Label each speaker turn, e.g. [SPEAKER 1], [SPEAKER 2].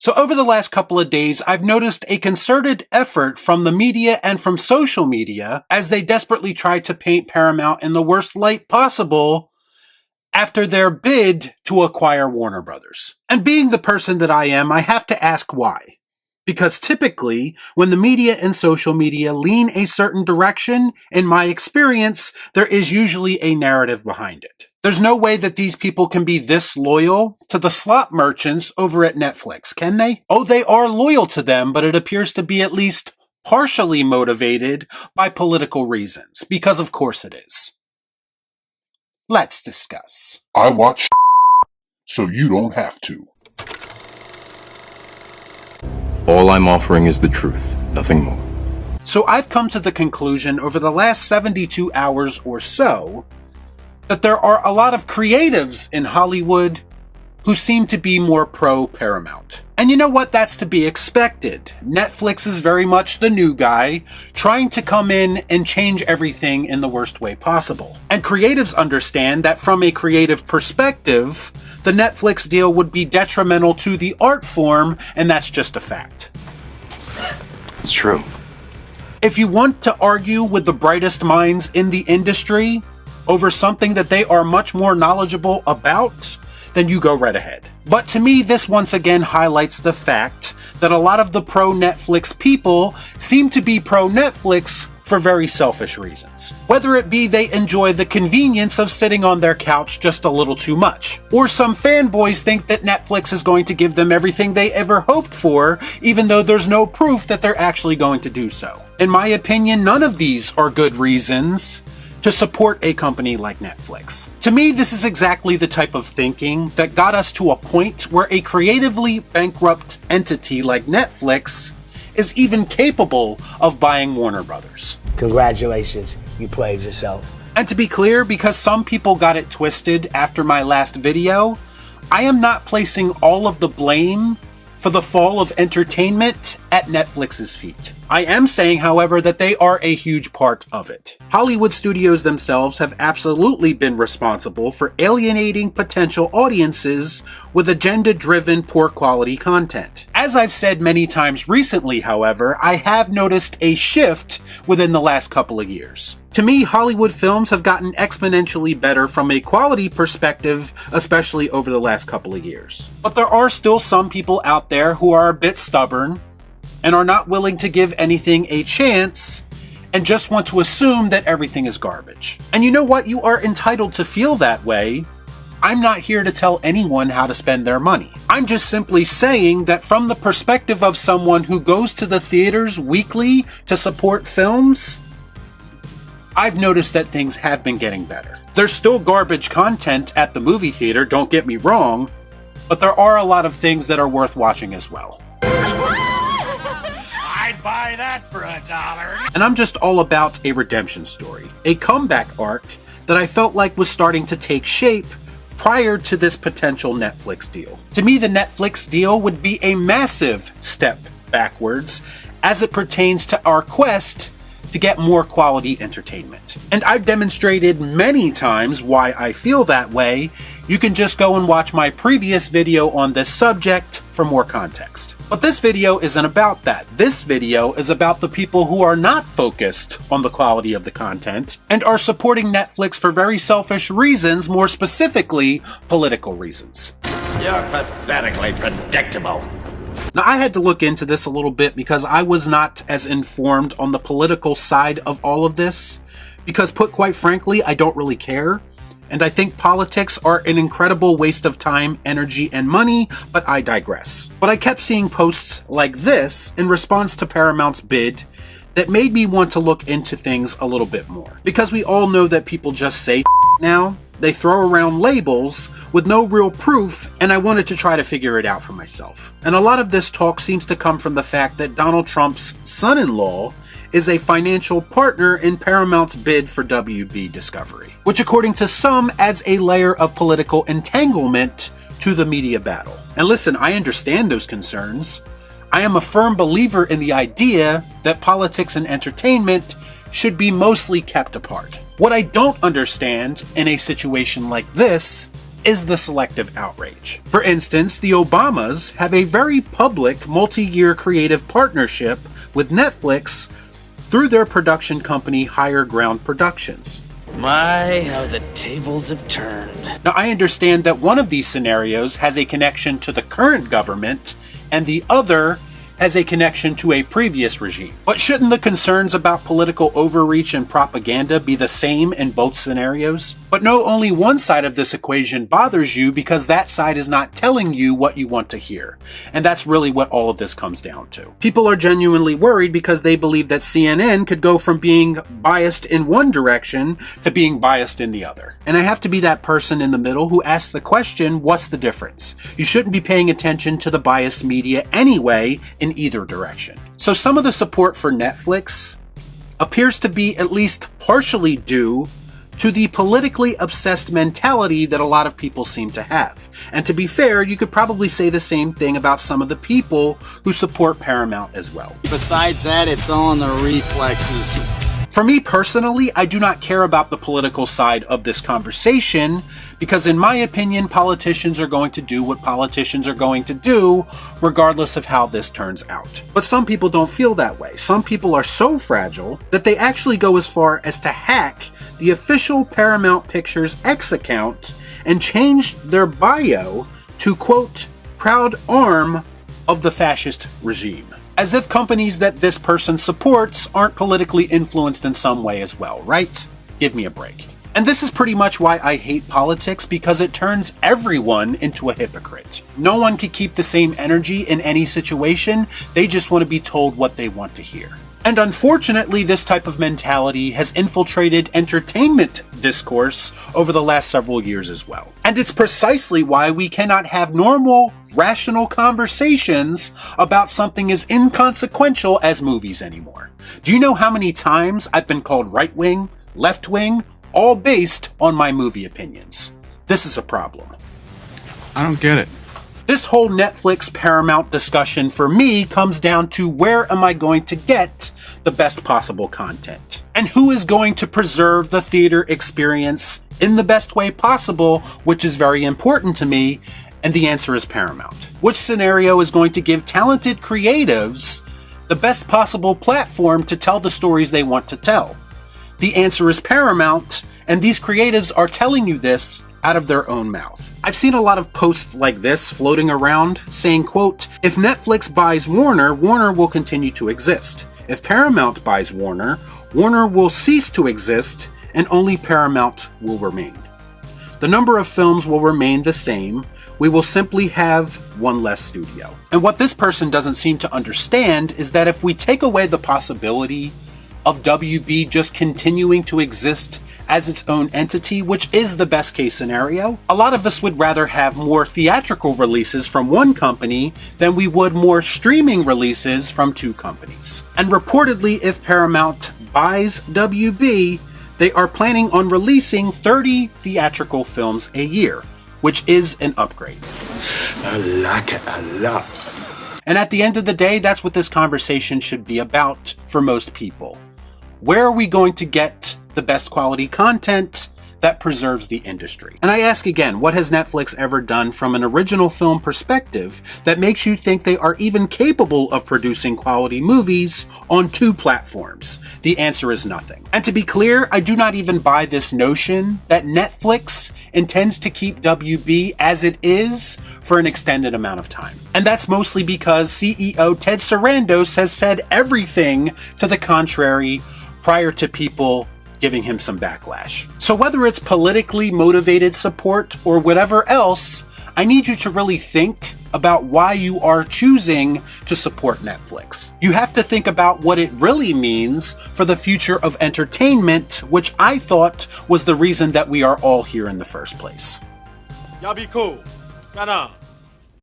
[SPEAKER 1] So over the last couple of days, I've noticed a concerted effort from the media and from social media as they desperately try to paint Paramount in the worst light possible after their bid to acquire Warner Brothers. And being the person that I am, I have to ask why. Because typically, when the media and social media lean a certain direction, in my experience, there is usually a narrative behind it. There's no way that these people can be this loyal to the slot merchants over at Netflix, can they? Oh, they are loyal to them, but it appears to be at least partially motivated by political reasons, because of course it is. Let's discuss.
[SPEAKER 2] I watch so you don't have to.
[SPEAKER 3] All I'm offering is the truth, nothing more.
[SPEAKER 1] So I've come to the conclusion over the last 72 hours or so that there are a lot of creatives in Hollywood who seem to be more pro-Paramount. And you know what? That's to be expected. Netflix is very much the new guy, trying to come in and change everything in the worst way possible. And creatives understand that from a creative perspective, the Netflix deal would be detrimental to the art form, and that's just a fact.
[SPEAKER 3] It's true.
[SPEAKER 1] If you want to argue with the brightest minds in the industry over something that they are much more knowledgeable about, then you go right ahead. But to me, this once again highlights the fact that a lot of the pro-Netflix people seem to be pro-Netflix for very selfish reasons. Whether it be they enjoy the convenience of sitting on their couch just a little too much, or some fanboys think that Netflix is going to give them everything they ever hoped for, even though there's no proof that they're actually going to do so. In my opinion, none of these are good reasons to support a company like Netflix. To me, this is exactly the type of thinking that got us to a point where a creatively bankrupt entity like Netflix is even capable of buying Warner Brothers.
[SPEAKER 4] Congratulations, you played yourself.
[SPEAKER 1] And to be clear, because some people got it twisted after my last video, I am not placing all of the blame for the fall of entertainment at Netflix's feet. I am saying, however, that they are a huge part of it. Hollywood studios themselves have absolutely been responsible for alienating potential audiences with agenda-driven, poor-quality content. As I've said many times recently, however, I have noticed a shift within the last couple of years. To me, Hollywood films have gotten exponentially better from a quality perspective, especially over the last couple of years. But there are still some people out there who are a bit stubborn and are not willing to give anything a chance and just want to assume that everything is garbage. And you know what? You are entitled to feel that way. I'm not here to tell anyone how to spend their money. I'm just simply saying that from the perspective of someone who goes to the theaters weekly to support films, I've noticed that things have been getting better. There's still garbage content at the movie theater, don't get me wrong, but there are a lot of things that are worth watching as well.
[SPEAKER 5] I'd buy that for $1.
[SPEAKER 1] And I'm just all about a redemption story, a comeback arc that I felt like was starting to take shape prior to this potential Netflix deal. To me, the Netflix deal would be a massive step backwards as it pertains to our quest to get more quality entertainment. And I've demonstrated many times why I feel that way. You can just go and watch my previous video on this subject for more context. But this video isn't about that. This video is about the people who are not focused on the quality of the content and are supporting Netflix for very selfish reasons, more specifically, political reasons.
[SPEAKER 5] You're pathetically predictable.
[SPEAKER 1] Now, I had to look into this a little bit because I was not as informed on the political side of all of this, because put quite frankly, I don't really care. And I think politics are an incredible waste of time, energy, and money, but I digress. But I kept seeing posts like this in response to Paramount's bid that made me want to look into things a little bit more. Because we all know that people just say now. They throw around labels with no real proof, and I wanted to try to figure it out for myself. And a lot of this talk seems to come from the fact that Donald Trump's son-in-law is a financial partner in Paramount's bid for WB Discovery, which according to some adds a layer of political entanglement to the media battle. And listen, I understand those concerns. I am a firm believer in the idea that politics and entertainment should be mostly kept apart. What I don't understand in a situation like this is the selective outrage. For instance, the Obamas have a very public multi-year creative partnership with Netflix through their production company Higher Ground Productions.
[SPEAKER 6] My, how the tables have turned.
[SPEAKER 1] Now, I understand that one of these scenarios has a connection to the current government, and the other has a connection to a previous regime. But shouldn't the concerns about political overreach and propaganda be the same in both scenarios? But no, only one side of this equation bothers you because that side is not telling you what you want to hear. And that's really what all of this comes down to. People are genuinely worried because they believe that CNN could go from being biased in one direction to being biased in the other. And I have to be that person in the middle who asks the question, what's the difference? You shouldn't be paying attention to the biased media anyway in either direction. So some of the support for Netflix appears to be at least partially due to the politically obsessed mentality that a lot of people seem to have. And to be fair, you could probably say the same thing about some of the people who support Paramount as well.
[SPEAKER 6] Besides that, it's all in the reflexes.
[SPEAKER 1] For me personally, I do not care about the political side of this conversation because in my opinion, politicians are going to do what politicians are going to do regardless of how this turns out. But some people don't feel that way. Some people are so fragile that they actually go as far as to hack the official Paramount Pictures X account and change their bio to, quote, proud arm of the fascist regime. As if companies that this person supports aren't politically influenced in some way as well, right? Give me a break. And this is pretty much why I hate politics, because it turns everyone into a hypocrite. No one can keep the same energy in any situation, they just want to be told what they want to hear. And unfortunately, this type of mentality has infiltrated entertainment discourse over the last several years as well. And it's precisely why we cannot have normal, rational conversations about something as inconsequential as movies anymore. Do you know how many times I've been called right-wing, left-wing, all based on my movie opinions? This is a problem.
[SPEAKER 7] I don't get it.
[SPEAKER 1] This whole Netflix Paramount discussion for me comes down to where am I going to get the best possible content? And who is going to preserve the theater experience in the best way possible, which is very important to me, and the answer is Paramount. Which scenario is going to give talented creatives the best possible platform to tell the stories they want to tell? The answer is Paramount, and these creatives are telling you this out of their own mouth. I've seen a lot of posts like this floating around saying, quote, if Netflix buys Warner, Warner will continue to exist. If Paramount buys Warner, Warner will cease to exist and only Paramount will remain. The number of films will remain the same. We will simply have one less studio. And what this person doesn't seem to understand is that if we take away the possibility of WB just continuing to exist as its own entity, which is the best case scenario, a lot of us would rather have more theatrical releases from one company than we would more streaming releases from two companies. And reportedly, if Paramount buys WB, they are planning on releasing 30 theatrical films a year, which is an upgrade.
[SPEAKER 5] I like it a lot.
[SPEAKER 1] And at the end of the day, that's what this conversation should be about for most people. Where are we going to get the best quality content that preserves the industry? And I ask again, what has Netflix ever done from an original film perspective that makes you think they are even capable of producing quality movies on two platforms? The answer is nothing. And to be clear, I do not even buy this notion that Netflix intends to keep WB as it is for an extended amount of time. And that's mostly because CEO Ted Sarandos has said everything to the contrary prior to people giving him some backlash. So whether it's politically motivated support or whatever else, I need you to really think about why you are choosing to support Netflix. You have to think about what it really means for the future of entertainment, which I thought was the reason that we are all here in the first place.
[SPEAKER 8] Y'all be cool. Shut up.